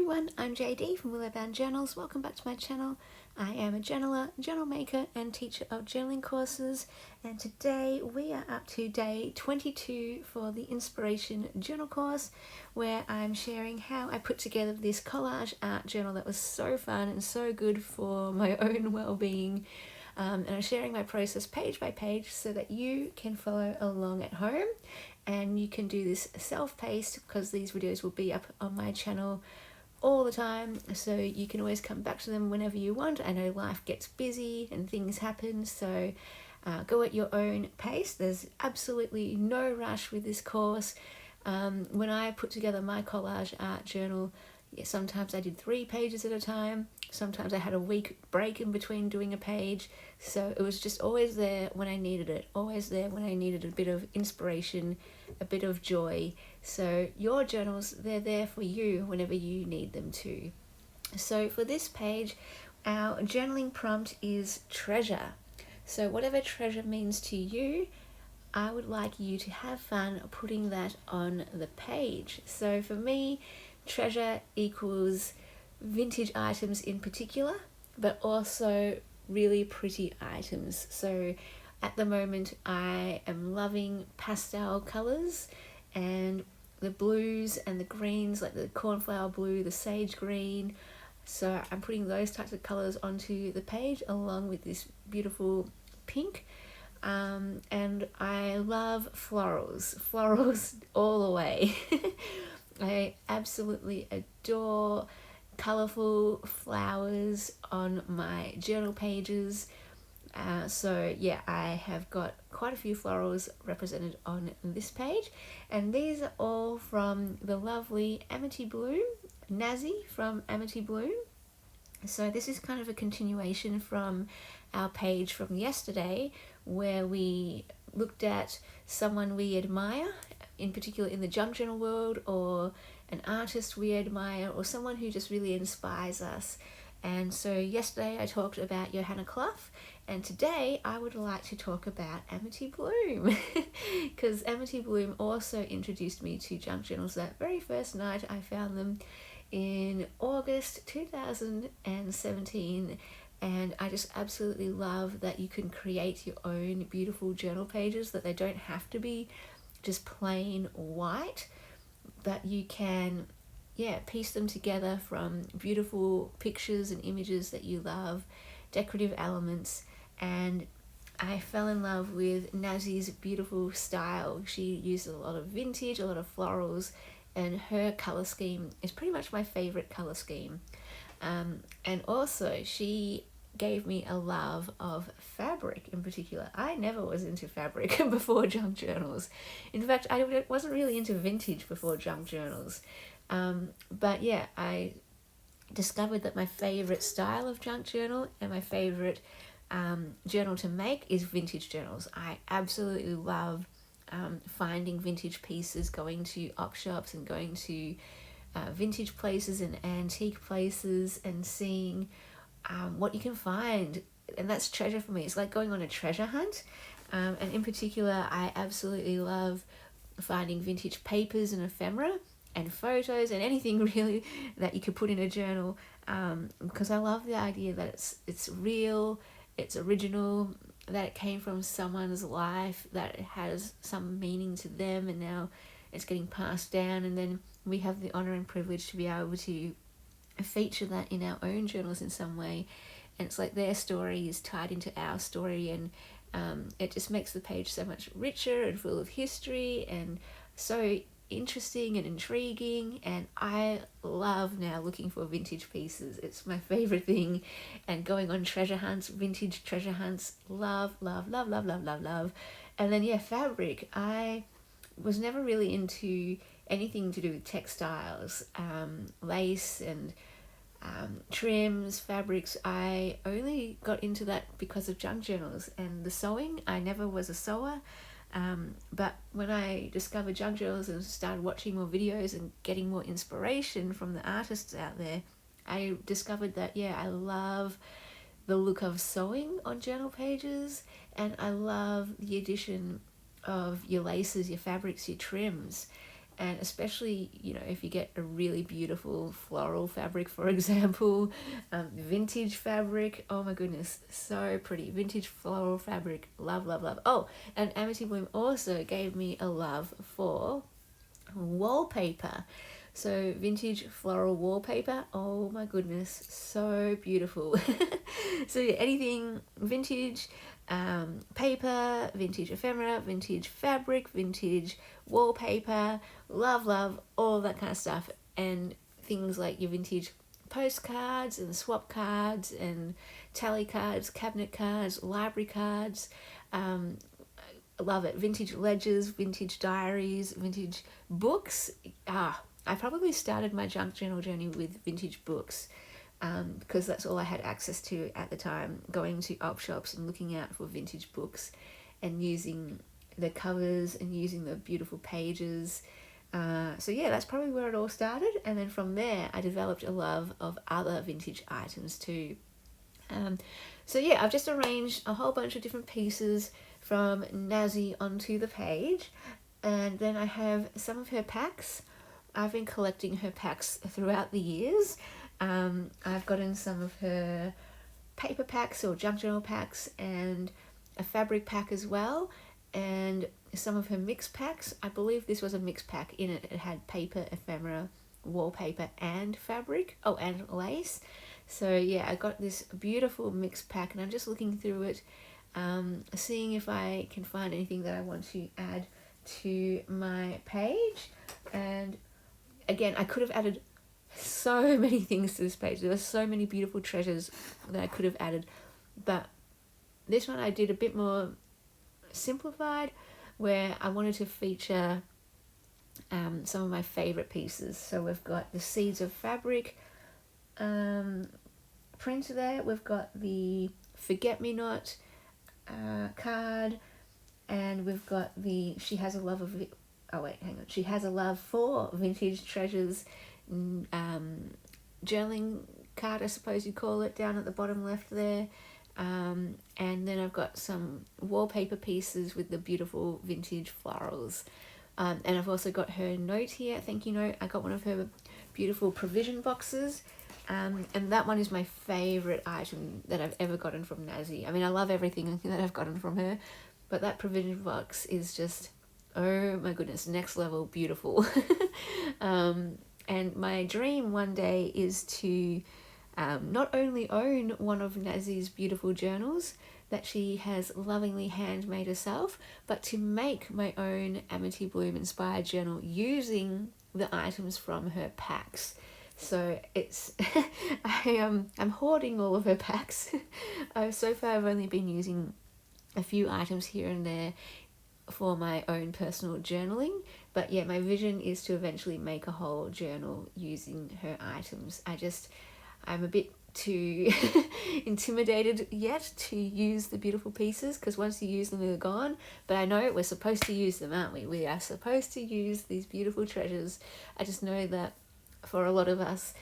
everyone, I'm JD from Willow Journals. Welcome back to my channel. I am a journaler, journal maker and teacher of journaling courses, and today we are up to day 22 for the Inspiration Journal course, where I'm sharing how I put together this collage art journal that was so fun and so good for my own well-being. And I'm sharing my process page by page so that you can follow along at home, and you can do this self-paced because these videos will be up on my channel all the time, so you can always come back to them whenever you want. I know life gets busy and things happen, so go at your own pace. There's absolutely no rush with this course. When I put together my collage art journal, sometimes I did 3 pages at a time. Sometimes I had a week break in between doing a page. So it was just always there when I needed it. Always there when I needed a bit of inspiration, a bit of joy. So your journals, they're there for you whenever you need them to. So for this page, our journaling prompt is treasure. So whatever treasure means to you, I would like you to have fun putting that on the page. So for me, treasure equals vintage items in particular, but also really pretty items. So at the moment I am loving pastel colors and the blues and the greens, like the cornflower blue, the sage green. So I'm putting those types of colors onto the page along with this beautiful pink. And I love florals all the way. I absolutely adore colourful flowers on my journal pages. So yeah, I have got quite a few florals represented on this page, and these are all from the lovely Amity Bloom, Nazi from Amity Bloom. So this is kind of a continuation from our page from yesterday, where we looked at someone we admire, in particular in the junk journal world, or an artist we admire, or someone who just really inspires us. And so yesterday I talked about Johanna Clough, and today I would like to talk about Amity Bloom because Amity Bloom also introduced me to junk journals that very first night I found them in August 2017. And I just absolutely love that you can create your own beautiful journal pages, that they don't have to be just plain white, that you can piece them together from beautiful pictures and images that you love, decorative elements. And I fell in love with Nazi's beautiful style. She used a lot of vintage, a lot of florals, and her color scheme is pretty much my favorite color scheme. And also she gave me a love of fabric in particular. I never was into fabric before junk journals. In fact, I wasn't really into vintage before junk journals. But yeah, I discovered that my favorite style of junk journal and my favorite journal to make is vintage journals. I absolutely love finding vintage pieces, going to op shops and going to vintage places and antique places and seeing what you can find. And that's treasure for me. It's like going on a treasure hunt. And in particular, I absolutely love finding vintage papers and ephemera and photos and anything really that you could put in a journal, because I love the idea that it's real, it's original, that it came from someone's life, that it has some meaning to them, and now it's getting passed down, and then we have the honor and privilege to be able to feature that in our own journals in some way. And it's like their story is tied into our story, and it just makes the page so much richer and full of history and so interesting and intriguing. And I love now looking for vintage pieces. It's my favorite thing. And going on treasure hunts, vintage treasure hunts, love. And then fabric. I was never really into anything to do with textiles, lace and trims, fabrics. I only got into that because of junk journals. And the sewing, I never was a sewer. But when I discovered junk journals and started watching more videos and getting more inspiration from the artists out there, I discovered that I love the look of sewing on journal pages, and I love the addition of your laces, your fabrics, your trims. And especially, you know, if you get a really beautiful floral fabric, for example, vintage fabric, oh my goodness, so pretty. Vintage floral fabric, love, love, love. Oh, and Amity Bloom also gave me a love for wallpaper. So vintage floral wallpaper, oh my goodness, so beautiful. So yeah, anything vintage, paper, vintage ephemera, vintage fabric, vintage wallpaper, love, love, all that kind of stuff. And things like your vintage postcards and swap cards and tally cards, cabinet cards, library cards. Love it. Vintage ledgers, vintage diaries, vintage books. I probably started my junk journal journey with vintage books, because that's all I had access to at the time, going to op shops and looking out for vintage books and using the covers and using the beautiful pages. So yeah, that's probably where it all started. And then from there, I developed a love of other vintage items too. So yeah, I've just arranged a whole bunch of different pieces from Nazi onto the page, and then I have some of her packs. I've been collecting her packs throughout the years. I've gotten some of her paper packs or junk journal packs and a fabric pack as well, and some of her mix packs. I believe this was a mix pack. In it had paper, ephemera, wallpaper and fabric, and lace. So yeah, I got this beautiful mix pack, and I'm just looking through it, seeing if I can find anything that I want to add to my page. And again, I could have added so many things to this page. There were so many beautiful treasures that I could have added, but this one I did a bit more simplified, where I wanted to feature some of my favorite pieces. So we've got the Seeds of Fabric print there. We've got the Forget Me Not card, and we've got the She Has a Love of She Has a Love for Vintage Treasures journaling card, I suppose you call it, down at the bottom left there. And then I've got some wallpaper pieces with the beautiful vintage florals. And I've also got her note here, thank you note. I got one of her beautiful provision boxes. And that one is my favourite item that I've ever gotten from Nazi. I mean, I love everything that I've gotten from her, but that provision box is just, oh my goodness, next level beautiful. And my dream one day is to not only own one of Nazi's beautiful journals that she has lovingly handmade herself, but to make my own Amity Bloom inspired journal using the items from her packs. So it's I'm hoarding all of her packs. So far I've only been using a few items here and there for my own personal journaling, but yeah, my vision is to eventually make a whole journal using her items. I'm a bit too intimidated yet to use the beautiful pieces, because once you use them, they're gone. But I know we're supposed to use them, aren't we? We are supposed to use these beautiful treasures. I just know that for a lot of us,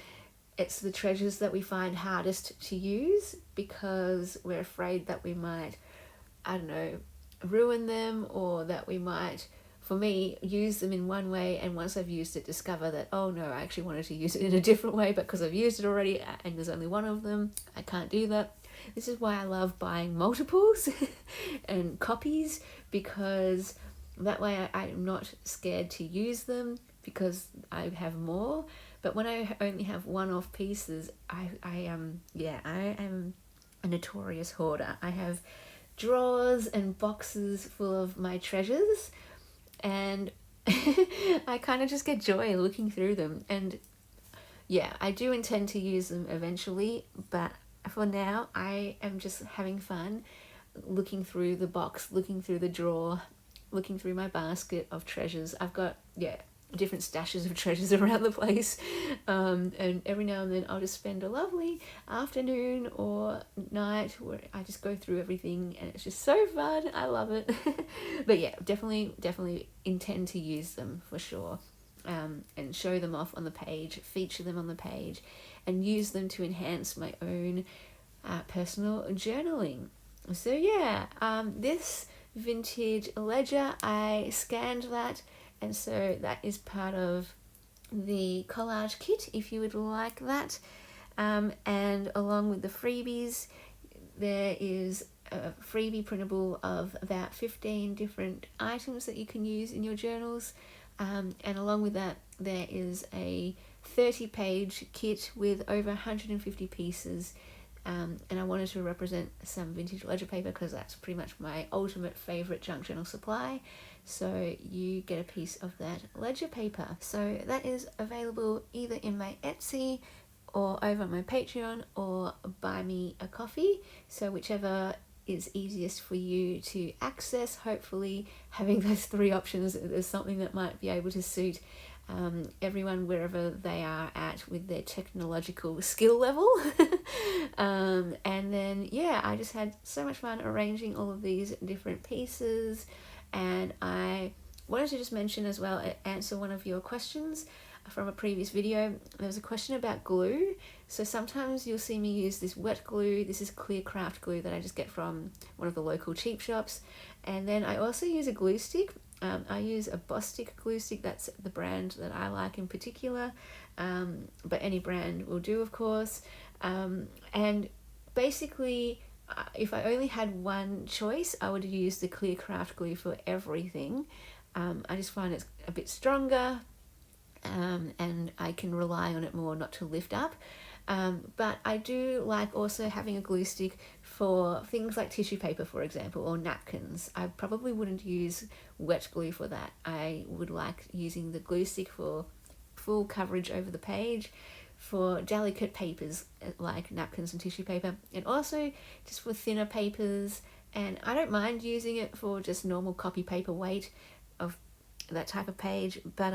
it's the treasures that we find hardest to use, because we're afraid that we might, ruin them, or that we might, for me, use them in one way, and once I've used it, discover that, oh no, I actually wanted to use it in a different way, but because I've used it already and there's only one of them, I can't do that. This is why I love buying multiples and copies, because that way I'm not scared to use them, because I have more. But when I only have one-off pieces, I am a notorious hoarder. I have drawers and boxes full of my treasures, and I kind of just get joy looking through them. And yeah, I do intend to use them eventually, but for now I am just having fun looking through the box, looking through the drawer, looking through my basket of treasures. I've got different stashes of treasures around the place, and every now and then I'll just spend a lovely afternoon or night where I just go through everything, and it's just so fun. I love it. But yeah, definitely intend to use them for sure, and show them off on the page, feature them on the page, and use them to enhance my own personal journaling. So yeah, this vintage ledger, I scanned that and so that is part of the collage kit if you would like that. And along with the freebies, there is a freebie printable of about 15 different items that you can use in your journals, and along with that there is a 30-page kit with over 150 pieces, and I wanted to represent some vintage ledger paper because that's pretty much my ultimate favourite junk journal supply, so you get a piece of that ledger paper. So that is available either in my Etsy or over on my Patreon or buy me a coffee, so whichever is easiest for you to access. Hopefully having those three options is something that might be able to suit everyone wherever they are at with their technological skill level. And then yeah, I just had so much fun arranging all of these different pieces, and I wanted to just mention as well, answer one of your questions from a previous video. There was a question about glue. So sometimes you'll see me use this wet glue. This is clear craft glue that I just get from one of the local cheap shops, and then I also use a glue stick. I use a Bostik glue stick. That's the brand that I like in particular, but any brand will do, of course. And basically, if I only had one choice, I would use the clear craft glue for everything. I just find it's a bit stronger, and I can rely on it more not to lift up. But I do like also having a glue stick for things like tissue paper, for example, or napkins. I probably wouldn't use wet glue for that. I would like using the glue stick for full coverage over the page, for delicate papers like napkins and tissue paper, and also just for thinner papers. And I don't mind using it for just normal copy paper weight of that type of page, but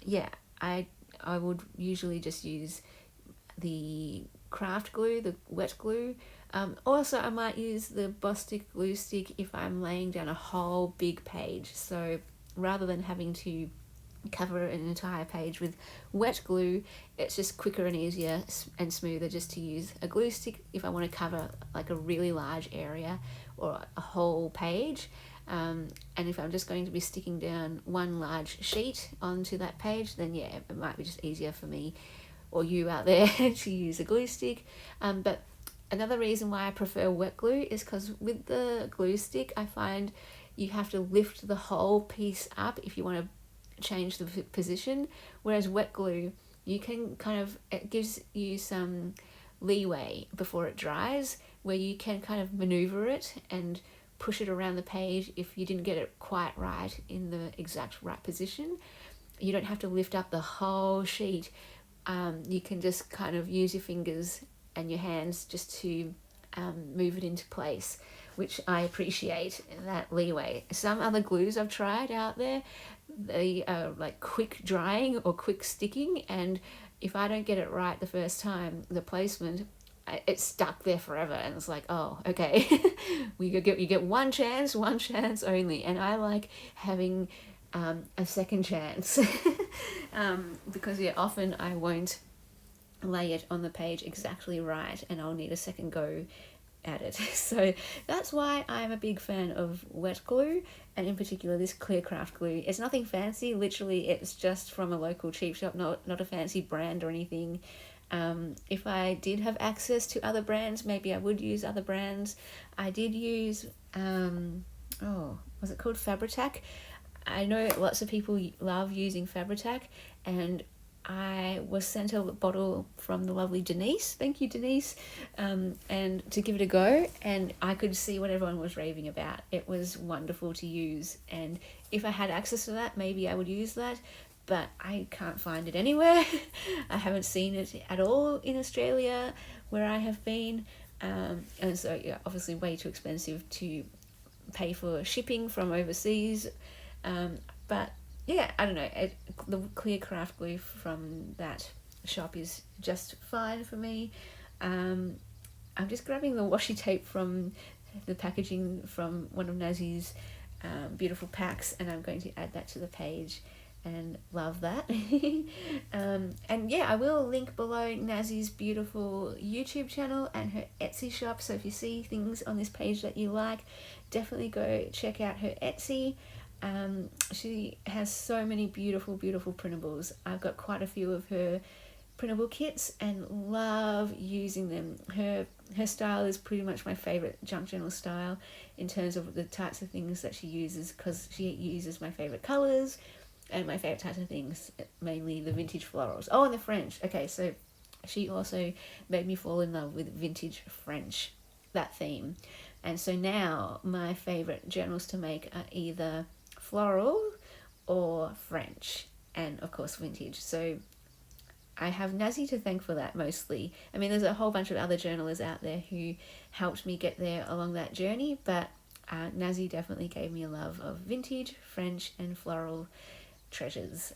yeah, I would usually just use the craft glue, the wet glue. Also, I might use the Bostik glue stick if I'm laying down a whole big page. So rather than having to cover an entire page with wet glue, it's just quicker and easier and smoother just to use a glue stick if I want to cover like a really large area or a whole page. And if I'm just going to be sticking down one large sheet onto that page, then yeah, it might be just easier for me or you out there to use a glue stick. But another reason why I prefer wet glue is because with the glue stick, I find you have to lift the whole piece up if you want to change the position, whereas wet glue, you can kind of, it gives you some leeway before it dries, where you can kind of maneuver it and push it around the page if you didn't get it quite right in the exact right position. You don't have to lift up the whole sheet. You can just kind of use your fingers and your hands just to move it into place, which I appreciate, that leeway. Some other glues I've tried out there, they are like quick drying or quick sticking, and if I don't get it right the first time, the placement, it's stuck there forever, and it's like, oh, okay. you get one chance only, and I like having a second chance. Because yeah, often I won't lay it on the page exactly right, and I'll need a second go at it. So that's why I'm a big fan of wet glue, and in particular this clear craft glue. It's nothing fancy, literally it's just from a local cheap shop, not a fancy brand or anything. If I did have access to other brands, maybe I would use other brands. I did use was it called Fabri-Tac? I know lots of people love using Fabri-Tac, and I was sent a bottle from the lovely Denise, thank you Denise, and to give it a go, and I could see what everyone was raving about. It was wonderful to use, and if I had access to that, maybe I would use that, but I can't find it anywhere. I haven't seen it at all in Australia where I have been, and so yeah, obviously way too expensive to pay for shipping from overseas. But yeah, I don't know, the clear craft glue from that shop is just fine for me. I'm just grabbing the washi tape from the packaging from one of Nazi's beautiful packs, and I'm going to add that to the page, and love that. And yeah, I will link below Nazi's beautiful YouTube channel and her Etsy shop, so if you see things on this page that you like, definitely go check out her Etsy. She has so many beautiful printables. I've got quite a few of her printable kits and love using them. Her style is pretty much my favorite junk journal style in terms of the types of things that she uses, because she uses my favorite colors and my favorite types of things, mainly the vintage florals. Oh, and the French. Okay, so she also made me fall in love with vintage French, that theme. And so now my favorite journals to make are either floral or French, and of course vintage. So I have Nazi to thank for that mostly. I mean, there's a whole bunch of other journalers out there who helped me get there along that journey, but Nazi definitely gave me a love of vintage, French, and floral treasures.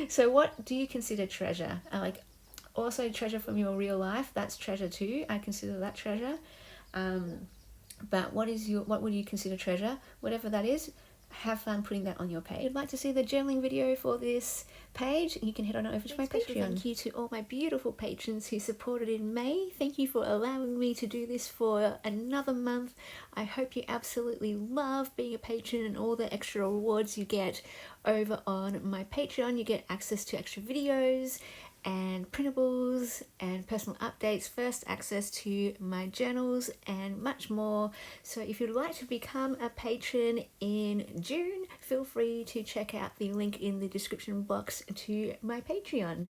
So what do you consider treasure? Also treasure from your real life, that's treasure too. I consider that treasure. But what would you consider treasure? Whatever that is, have fun putting that on your page. If you'd like to see the journaling video for this page, you can head on over to my Patreon. Thank you to all my beautiful patrons who supported in May. Thank you for allowing me to do this for another month. I hope you absolutely love being a patron and all the extra rewards you get over on my Patreon. You get access to extra videos and printables and personal updates, first access to my journals, and much more. So if you'd like to become a patron in June, feel free to check out the link in the description box to my Patreon.